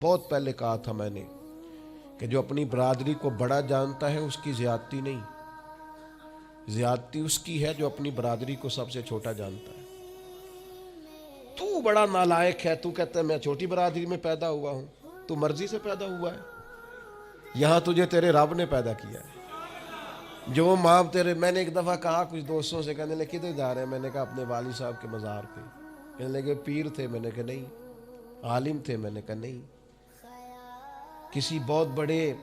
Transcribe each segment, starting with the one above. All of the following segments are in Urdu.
بہت پہلے کہا تھا میں نے کہ جو اپنی برادری کو بڑا جانتا ہے اس کی زیادتی نہیں، زیادتی اس کی ہے جو اپنی برادری کو سب سے چھوٹا جانتا ہے۔ تو بڑا نالائق ہے، تو کہتا ہے میں چھوٹی برادری میں پیدا ہوا ہوں، تو مرضی سے پیدا ہوا ہے، یہاں تجھے تیرے رب نے پیدا کیا ہے۔ جو ماں تیرے، میں نے ایک دفعہ کہا کچھ دوستوں سے، کہنے لگے کدھر جا رہے ہیں؟ میں نے کہا اپنے والد صاحب کے مزار پہ۔ کہنے لگے پیر تھے؟ میں نے کہا نہیں۔ عالم تھے؟ میں نے کہا نہیں۔ کسی بہت بڑے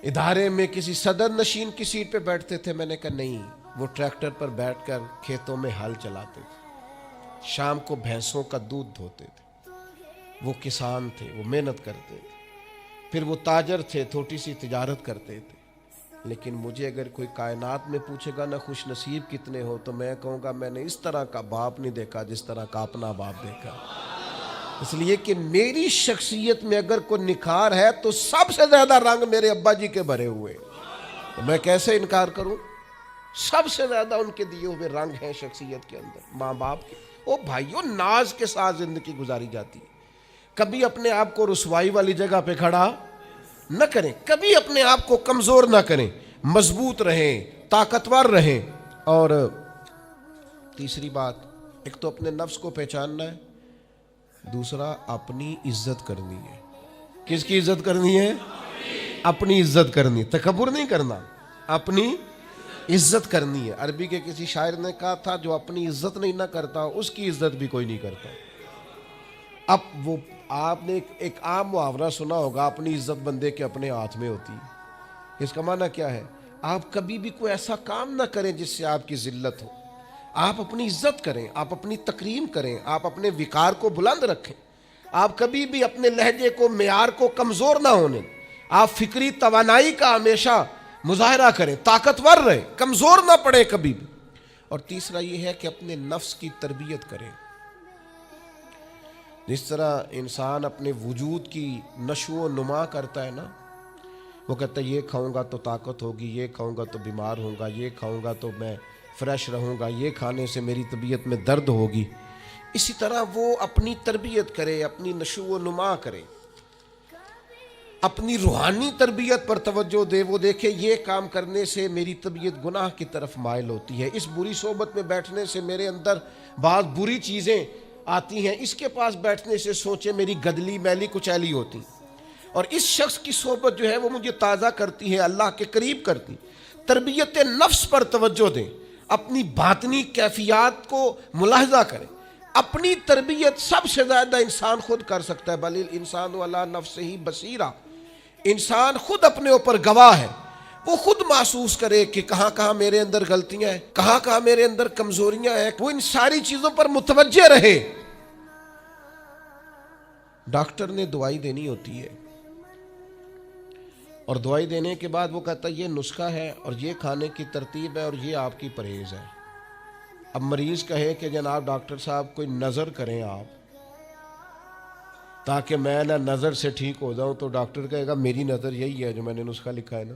ادارے میں کسی صدر نشین کی سیٹ پہ بیٹھتے تھے؟ میں نے کہا نہیں۔ وہ ٹریکٹر پر بیٹھ کر کھیتوں میں ہل چلاتے تھے، شام کو بھینسوں کا دودھ دھوتے تھے، وہ کسان تھے، وہ محنت کرتے تھے، پھر وہ تاجر تھے، چھوٹی سی تجارت کرتے تھے۔ لیکن مجھے اگر کوئی کائنات میں پوچھے گا نا خوش نصیب کتنے ہو، تو میں کہوں گا میں نے اس طرح کا باپ نہیں دیکھا جس طرح کا اپنا باپ دیکھا، اس لیے کہ میری شخصیت میں اگر کوئی نکھار ہے تو سب سے زیادہ رنگ میرے ابا جی کے بھرے ہوئے، تو میں کیسے انکار کروں؟ سب سے زیادہ ان کے دیے ہوئے رنگ ہیں شخصیت کے اندر، ماں باپ کے۔ او بھائیو، ناز کے ساتھ زندگی گزاری جاتی ہے، کبھی اپنے آپ کو رسوائی والی جگہ پہ کھڑا نہ کریں، کبھی اپنے آپ کو کمزور نہ کریں، مضبوط رہیں، طاقتور رہیں۔ اور تیسری بات، ایک تو اپنے نفس کو پہچاننا ہے، دوسرا اپنی عزت کرنی ہے۔ کس کی عزت کرنی ہے؟ اپنی عزت کرنی، تکبر نہیں کرنا، اپنی عزت کرنی ہے۔ عربی کے کسی شاعر نے کہا تھا جو اپنی عزت نہیں نہ کرتا اس کی عزت بھی کوئی نہیں کرتا۔ اب وہ آپ نے ایک عام محاورہ سنا ہوگا، اپنی عزت بندے کے اپنے ہاتھ میں ہوتی ہے۔ اس کا معنی کیا ہے؟ آپ کبھی بھی کوئی ایسا کام نہ کریں جس سے آپ کی ذلت ہو، آپ اپنی عزت کریں، آپ اپنی تکریم کریں، آپ اپنے وقار کو بلند رکھیں، آپ کبھی بھی اپنے لہجے کو، معیار کو کمزور نہ ہونے، آپ فکری توانائی کا ہمیشہ مظاہرہ کریں، طاقتور رہیں، کمزور نہ پڑے کبھی بھی۔ اور تیسرا یہ ہے کہ اپنے نفس کی تربیت کریں۔ جس طرح انسان اپنے وجود کی نشو و نما کرتا ہے نا، وہ کہتا ہے یہ کھاؤں گا تو طاقت ہوگی، یہ کھاؤں گا تو بیمار ہوں گا، یہ کھاؤں گا تو میں فریش رہوں گا، یہ کھانے سے میری طبیعت میں درد ہوگی۔ اسی طرح وہ اپنی تربیت کرے، اپنی نشو و نما کرے، اپنی روحانی تربیت پر توجہ دے۔ وہ دیکھے یہ کام کرنے سے میری طبیعت گناہ کی طرف مائل ہوتی ہے، اس بری صحبت میں بیٹھنے سے میرے اندر بعض بری چیزیں آتی ہیں، اس کے پاس بیٹھنے سے سوچے میری گدلی میلی کچیلی ہوتی، اور اس شخص کی صحبت جو ہے وہ مجھے تازہ کرتی ہے، اللہ کے قریب کرتی۔ تربیت نفس پر توجہ دیں، اپنی باطنی کیفیات کو ملاحظہ کریں۔ اپنی تربیت سب سے زیادہ انسان خود کر سکتا ہے، بل الانسان علی نفسہ بصیرہ، انسان خود اپنے اوپر گواہ ہے، وہ خود محسوس کرے کہ کہاں کہاں میرے اندر غلطیاں ہیں، کہاں کہاں میرے اندر کمزوریاں ہیں، وہ ان ساری چیزوں پر متوجہ رہے۔ ڈاکٹر نے دوائی دینی ہوتی ہے، اور دوائی دینے کے بعد وہ کہتا ہے یہ نسخہ ہے اور یہ کھانے کی ترتیب ہے اور یہ آپ کی پرہیز ہے۔ اب مریض کہے کہ جناب ڈاکٹر صاحب کوئی نظر کریں آپ تاکہ میں نہ نظر سے ٹھیک ہو جاؤں، تو ڈاکٹر کہے گا میری نظر یہی ہے جو میں نے نسخہ لکھا ہے نا،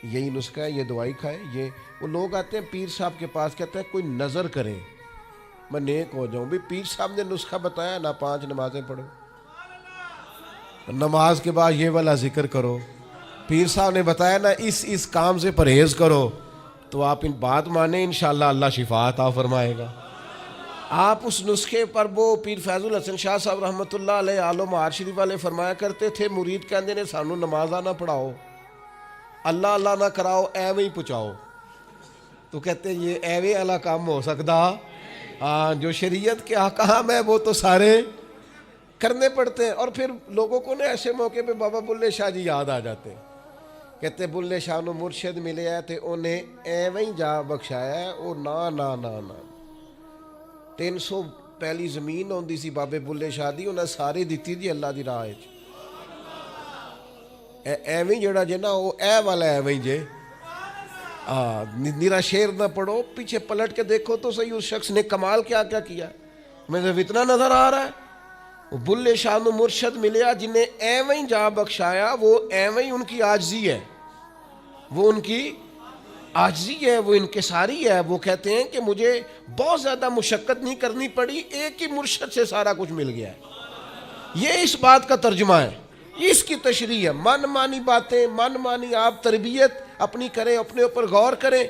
یہی نسخہ ہے، یہ دوائی کھائے۔ یہ وہ لوگ آتے ہیں پیر صاحب کے پاس، کہتے ہیں کوئی نظر کریں میں نیک ہو جاؤں۔ بھی پیر صاحب نے نسخہ بتایا نا، 5 نمازیں پڑھو، نماز کے بعد یہ والا ذکر کرو، پیر صاحب نے بتایا نا اس کام سے پرہیز کرو، تو آپ ان بات مانیں انشاءاللہ اللہ شفا عطا فرمائے گا۔ آپ اس نسخے پر، وہ پیر فیض الحسن شاہ صاحب رحمۃ اللہ علیہ آل مہار شریف والے فرمایا کرتے تھے، مرید کہندے نے سانو نمازاں نہ پڑھاؤ، اللہ اللہ نہ کراؤ، ایویں ہی پہنچاؤ۔ تو کہتے ہیں یہ ایویں والا کام ہو سکتا؟ ہاں، جو شریعت کے احکام ہے وہ تو سارے کرنے پڑتے ہیں۔ اور پھر لوگوں کو نا ایسے موقع پہ بابا بلے شاہ جی یاد آ جاتے ہیں، کہتے بلے شاہ نو مرشد ملے ہے تے انہیں ایویں جا بخشایا ہے، او نا نا نا نا 300 پہلی زمین ہوندی سی بابے بلے شاہ دی، انہیں ساری دیتی دی اللہ دی راہ وچ۔ ایویں جڑا جے نا وہ اے والا ایویں جے، نیرا شعر نہ پڑھو، پیچھے پلٹ کے دیکھو تو صحیح اس شخص نے کمال کیا کیا کیا۔ مجھے اتنا نظر آ رہا ہے، وہ بلے شاہ نو مرشد ملیا جنہیں ایویں جا بخشایا، وہ ایویں ان کی عاجزی ہے، وہ ان کی عاجزی ہے، وہ انکساری ہے۔ وہ کہتے ہیں کہ مجھے بہت زیادہ مشقت نہیں کرنی پڑی، ایک ہی مرشد سے سارا کچھ مل گیا ہے۔ یہ اس بات کا ترجمہ ہے، اس کی تشریح ہے۔ من مانی باتیں، من مانی آپ تربیت اپنی کریں، اپنے اوپر غور کریں،